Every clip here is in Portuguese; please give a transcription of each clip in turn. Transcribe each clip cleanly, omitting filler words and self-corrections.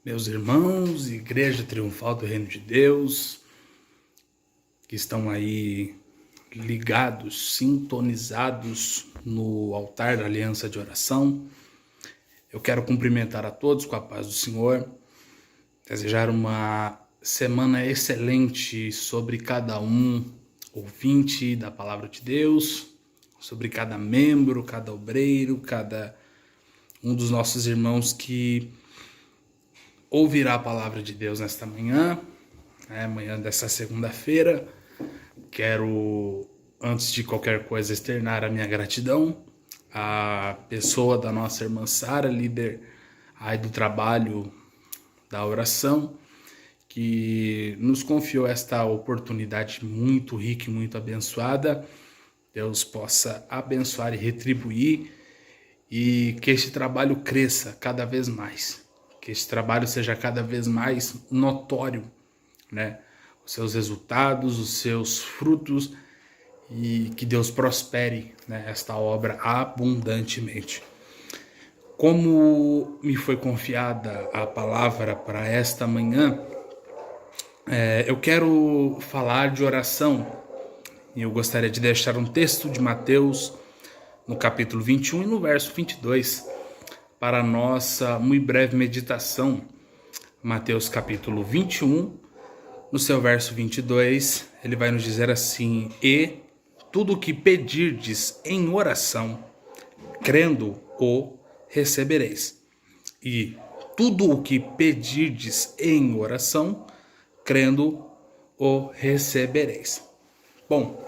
Meus irmãos, Igreja Triunfal do Reino de Deus, que estão aí ligados, sintonizados no altar da aliança de oração. Eu quero cumprimentar a todos com a paz do Senhor, desejar uma semana excelente sobre cada um ouvinte da Palavra de Deus, sobre cada membro, cada obreiro, cada um dos nossos irmãos que ouvirá a Palavra de Deus nesta manhã, manhã dessa segunda-feira. Quero, antes de qualquer coisa, externar a minha gratidão à pessoa da nossa irmã Sara, líder aí do trabalho da oração, que nos confiou esta oportunidade muito rica e muito abençoada. Deus possa abençoar e retribuir, e que este trabalho cresça cada vez mais, que este trabalho seja cada vez mais notório, né? Os seus resultados, os seus frutos, e que Deus prospere, né, esta obra abundantemente. Como me foi confiada a palavra para esta manhã, eu quero falar de oração, e eu gostaria de deixar um texto de Mateus, no capítulo 21 e no verso 22, para a nossa muito breve meditação. Mateus capítulo 21, no seu verso 22, ele vai nos dizer assim: E tudo o que pedirdes em oração, crendo, o recebereis. E tudo o que pedirdes em oração, crendo, o recebereis. Bom,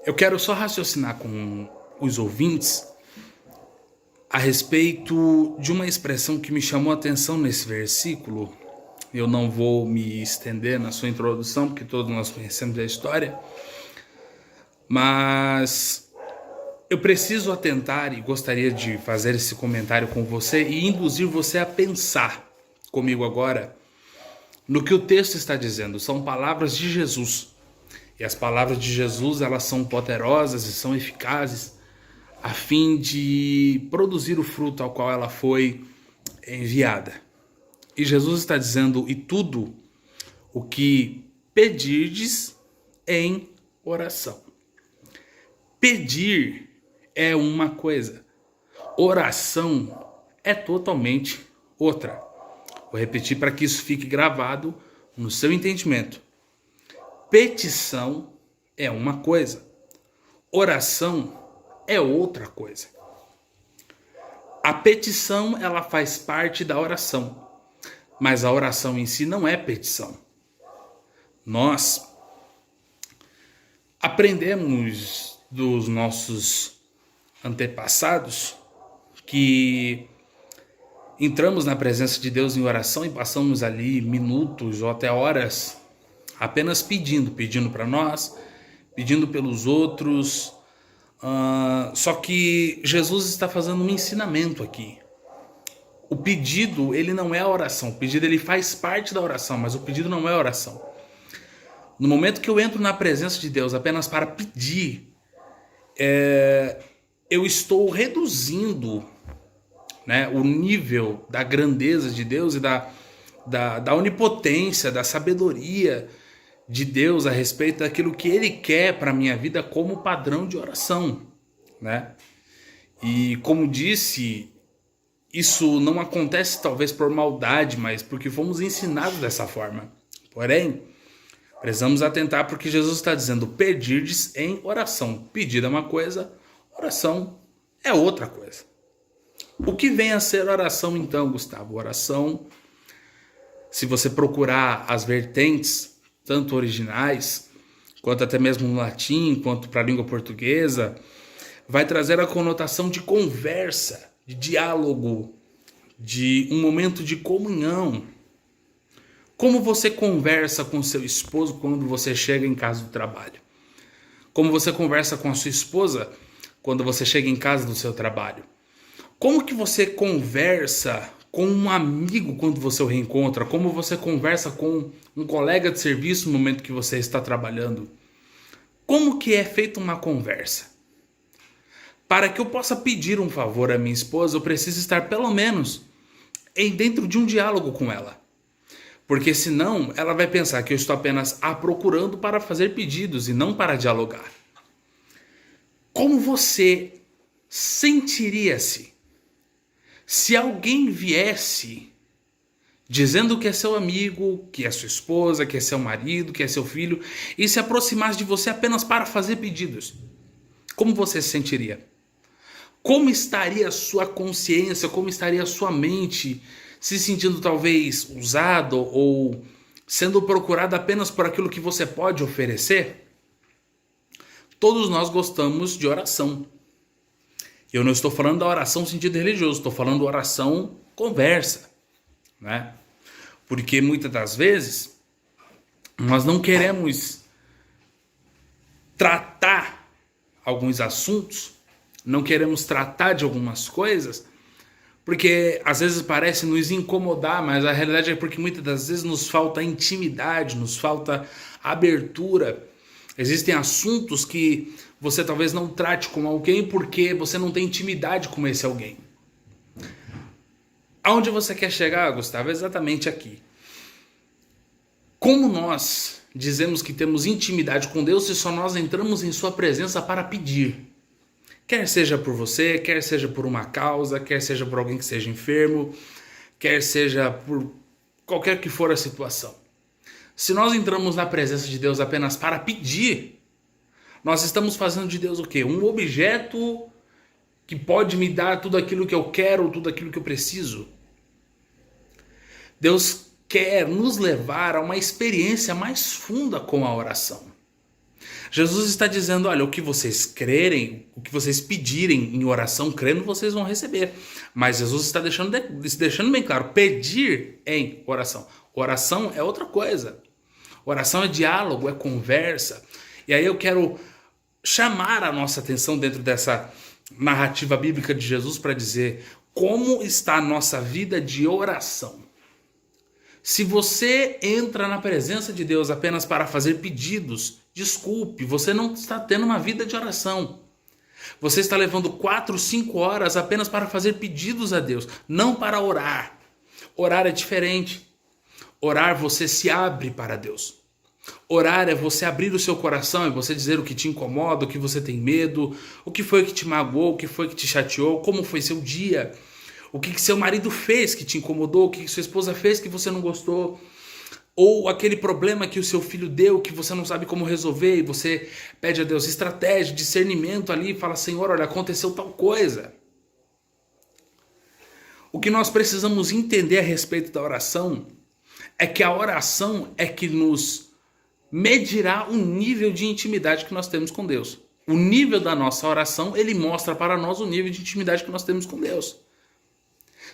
eu quero só raciocinar com os ouvintes a respeito de uma expressão que me chamou a atenção nesse versículo. Eu não vou me estender na sua introdução, porque todos nós conhecemos a história, mas eu preciso atentar e gostaria de fazer esse comentário com você e induzir você a pensar comigo agora no que o texto está dizendo. São palavras de Jesus, e as palavras de Jesus, elas são poderosas e são eficazes a fim de produzir o fruto ao qual ela foi enviada. E Jesus está dizendo: e tudo o que pedirdes em oração. Pedir é uma coisa, oração é totalmente outra. Vou repetir para que isso fique gravado no seu entendimento. Petição é uma coisa, oração é outra coisa. A petição, ela faz parte da oração, mas a oração em si não é petição. Nós aprendemos dos nossos antepassados que entramos na presença de Deus em oração e passamos ali minutos ou até horas apenas pedindo para nós, pedindo pelos outros. Só que Jesus está fazendo um ensinamento aqui. O pedido, ele não é a oração. O pedido, ele faz parte da oração, mas o pedido não é a oração. No momento que eu entro na presença de Deus apenas para pedir, eu estou reduzindo, né, o nível da grandeza de Deus e da onipotência, da sabedoria de Deus a respeito daquilo que Ele quer para a minha vida como padrão de oração, né? E como disse, isso não acontece talvez por maldade, mas porque fomos ensinados dessa forma. Porém, precisamos atentar porque Jesus está dizendo: pedirdes em oração. Pedir é uma coisa, oração é outra coisa. O que vem a ser oração então, Gustavo? Oração, se você procurar as vertentes, tanto originais, quanto até mesmo no latim, quanto para a língua portuguesa, vai trazer a conotação de conversa, de diálogo, de um momento de comunhão. Como você conversa com seu esposo quando você chega em casa do trabalho? Como você conversa com a sua esposa quando você chega em casa do seu trabalho? Como que você conversa com um amigo quando você o reencontra? Como você conversa com um colega de serviço no momento que você está trabalhando? Como que é feita uma conversa? Para que eu possa pedir um favor à minha esposa, eu preciso estar pelo menos dentro de um diálogo com ela. Porque senão ela vai pensar que eu estou apenas a procurando para fazer pedidos e não para dialogar. Como você sentiria-se se alguém viesse dizendo que é seu amigo, que é sua esposa, que é seu marido, que é seu filho, e se aproximasse de você apenas para fazer pedidos? Como você se sentiria? Como estaria a sua consciência, como estaria a sua mente, se sentindo talvez usado ou sendo procurado apenas por aquilo que você pode oferecer? Todos nós gostamos de oração. Eu não estou falando da oração no sentido religioso, estou falando da oração conversa, né? Porque muitas das vezes nós não queremos tratar alguns assuntos, não queremos tratar de algumas coisas, porque às vezes parece nos incomodar, mas a realidade é porque muitas das vezes nos falta intimidade, nos falta abertura. Existem assuntos que você talvez não trate com alguém porque você não tem intimidade com esse alguém. Aonde você quer chegar, Gustavo? É exatamente aqui. Como nós dizemos que temos intimidade com Deus se só nós entramos em sua presença para pedir? Quer seja por você, quer seja por uma causa, quer seja por alguém que seja enfermo, quer seja por qualquer que for a situação. Se nós entramos na presença de Deus apenas para pedir, nós estamos fazendo de Deus o quê? Um objeto que pode me dar tudo aquilo que eu quero, tudo aquilo que eu preciso. Deus quer nos levar a uma experiência mais funda com a oração. Jesus está dizendo, olha, o que vocês crerem, o que vocês pedirem em oração, crendo, vocês vão receber. Mas Jesus está deixando bem claro, pedir em oração. Oração é outra coisa. Oração é diálogo, é conversa. E aí eu quero chamar a nossa atenção dentro dessa narrativa bíblica de Jesus para dizer como está a nossa vida de oração. Se você entra na presença de Deus apenas para fazer pedidos, desculpe, você não está tendo uma vida de oração. Você está levando 4, 5 horas apenas para fazer pedidos a Deus, não para orar. Orar é diferente. Orar, você se abre para Deus. Orar é você abrir o seu coração, é você dizer o que te incomoda, o que você tem medo, o que foi que te magoou, o que foi que te chateou, como foi seu dia, o que seu marido fez que te incomodou, o que sua esposa fez que você não gostou, ou aquele problema que o seu filho deu que você não sabe como resolver e você pede a Deus estratégia, discernimento ali e fala, Senhor, olha, aconteceu tal coisa. O que nós precisamos entender a respeito da oração é que a oração é que nos medirá o nível de intimidade que nós temos com Deus. O nível da nossa oração, ele mostra para nós o nível de intimidade que nós temos com Deus.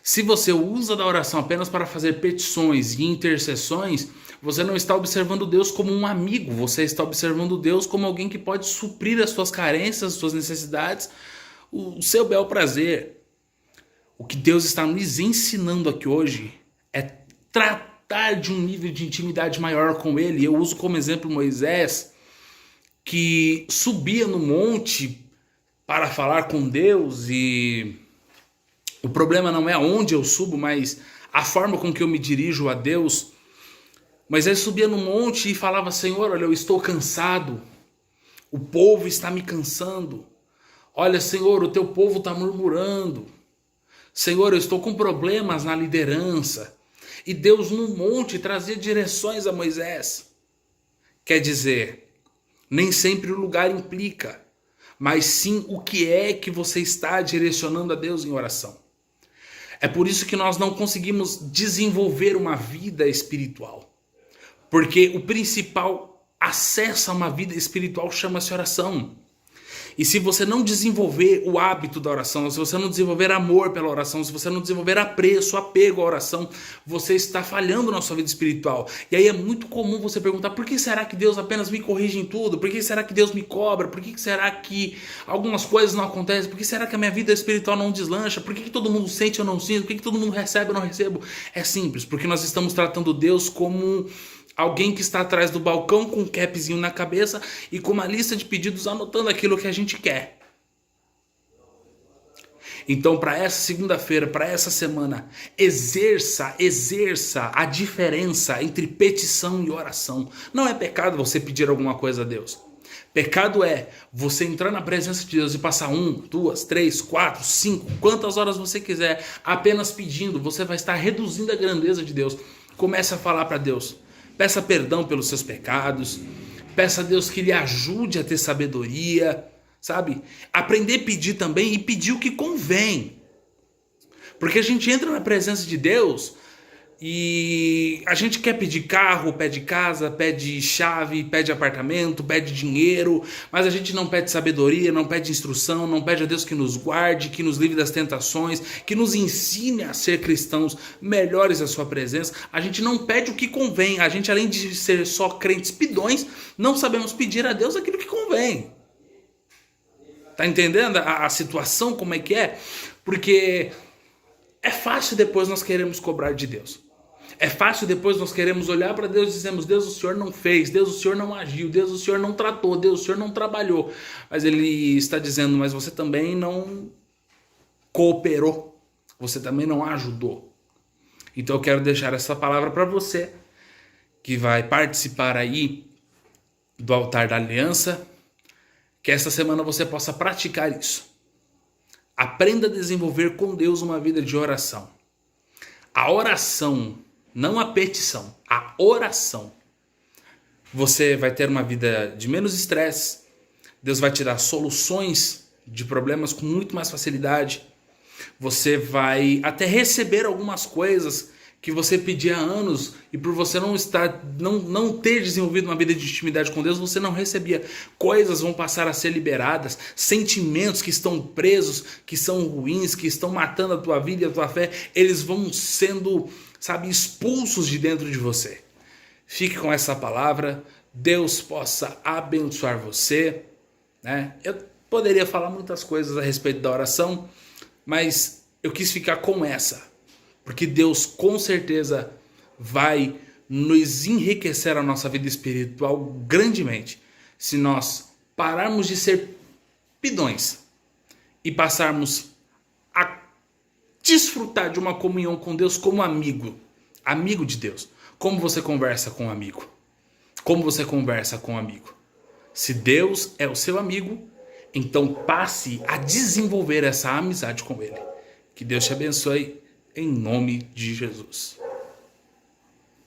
Se você usa da oração apenas para fazer petições e intercessões, você não está observando Deus como um amigo, você está observando Deus como alguém que pode suprir as suas carências, as suas necessidades, o seu bel prazer. O que Deus está nos ensinando aqui hoje é tratar de um nível de intimidade maior com Ele. Eu uso como exemplo Moisés, que subia no monte para falar com Deus, e o problema não é aonde eu subo, mas a forma com que eu me dirijo a Deus. Moisés subia no monte e falava, Senhor, olha, eu estou cansado, o povo está me cansando. Olha, Senhor, o teu povo está murmurando. Senhor, eu estou com problemas na liderança. E Deus no monte trazia direções a Moisés. Quer dizer, nem sempre o lugar implica, mas sim o que é que você está direcionando a Deus em oração. É por isso que nós não conseguimos desenvolver uma vida espiritual. Porque o principal acesso a uma vida espiritual chama-se oração. E se você não desenvolver o hábito da oração, se você não desenvolver amor pela oração, se você não desenvolver apreço, apego à oração, você está falhando na sua vida espiritual. E aí é muito comum você perguntar, por que será que Deus apenas me corrige em tudo? Por que será que Deus me cobra? Por que será que algumas coisas não acontecem? Por que será que a minha vida espiritual não deslancha? Por que todo mundo sente e eu não sinto? Por que todo mundo recebe e eu não recebo? É simples, porque nós estamos tratando Deus como alguém que está atrás do balcão com um capzinho na cabeça e com uma lista de pedidos anotando aquilo que a gente quer. Então, para essa segunda-feira, para essa semana, exerça a diferença entre petição e oração. Não é pecado você pedir alguma coisa a Deus. Pecado é você entrar na presença de Deus e passar 1, 2, 3, 4, 5, quantas horas você quiser, apenas pedindo. Você vai estar reduzindo a grandeza de Deus. Comece a falar para Deus. Peça perdão pelos seus pecados. Peça a Deus que lhe ajude a ter sabedoria, sabe? Aprender a pedir também e pedir o que convém. Porque a gente entra na presença de Deus e a gente quer pedir carro, pede casa, pede chave, pede apartamento, pede dinheiro, mas a gente não pede sabedoria, não pede instrução, não pede a Deus que nos guarde, que nos livre das tentações, que nos ensine a ser cristãos melhores à sua presença. A gente não pede o que convém. A gente, além de ser só crentes pidões, não sabemos pedir a Deus aquilo que convém. Tá entendendo a situação como é que é? Porque é fácil depois nós queremos cobrar de Deus. É fácil depois nós queremos olhar para Deus e dizemos: Deus, o Senhor não fez, Deus, o Senhor não agiu, Deus, o Senhor não tratou, Deus, o Senhor não trabalhou. Mas Ele está dizendo: mas você também não cooperou, você também não ajudou. Então eu quero deixar essa palavra para você que vai participar aí do altar da aliança, que essa semana você possa praticar isso. Aprenda a desenvolver com Deus uma vida de oração. A oração, não a petição, a oração. Você vai ter uma vida de menos estresse. Deus vai te dar soluções de problemas com muito mais facilidade. Você vai até receber algumas coisas que você pedia há anos e por você não ter desenvolvido uma vida de intimidade com Deus, você não recebia. Coisas vão passar a ser liberadas, sentimentos que estão presos, que são ruins, que estão matando a tua vida e a tua fé, eles vão sendo, expulsos de dentro de você. Fique com essa palavra, Deus possa abençoar você, né? Eu poderia falar muitas coisas a respeito da oração, mas eu quis ficar com essa. Porque Deus com certeza vai nos enriquecer a nossa vida espiritual grandemente se nós pararmos de ser pidões e passarmos a desfrutar de uma comunhão com Deus como amigo de Deus. Como você conversa com um amigo? Como você conversa com um amigo? Se Deus é o seu amigo, então passe a desenvolver essa amizade com Ele. Que Deus te abençoe. Em nome de Jesus.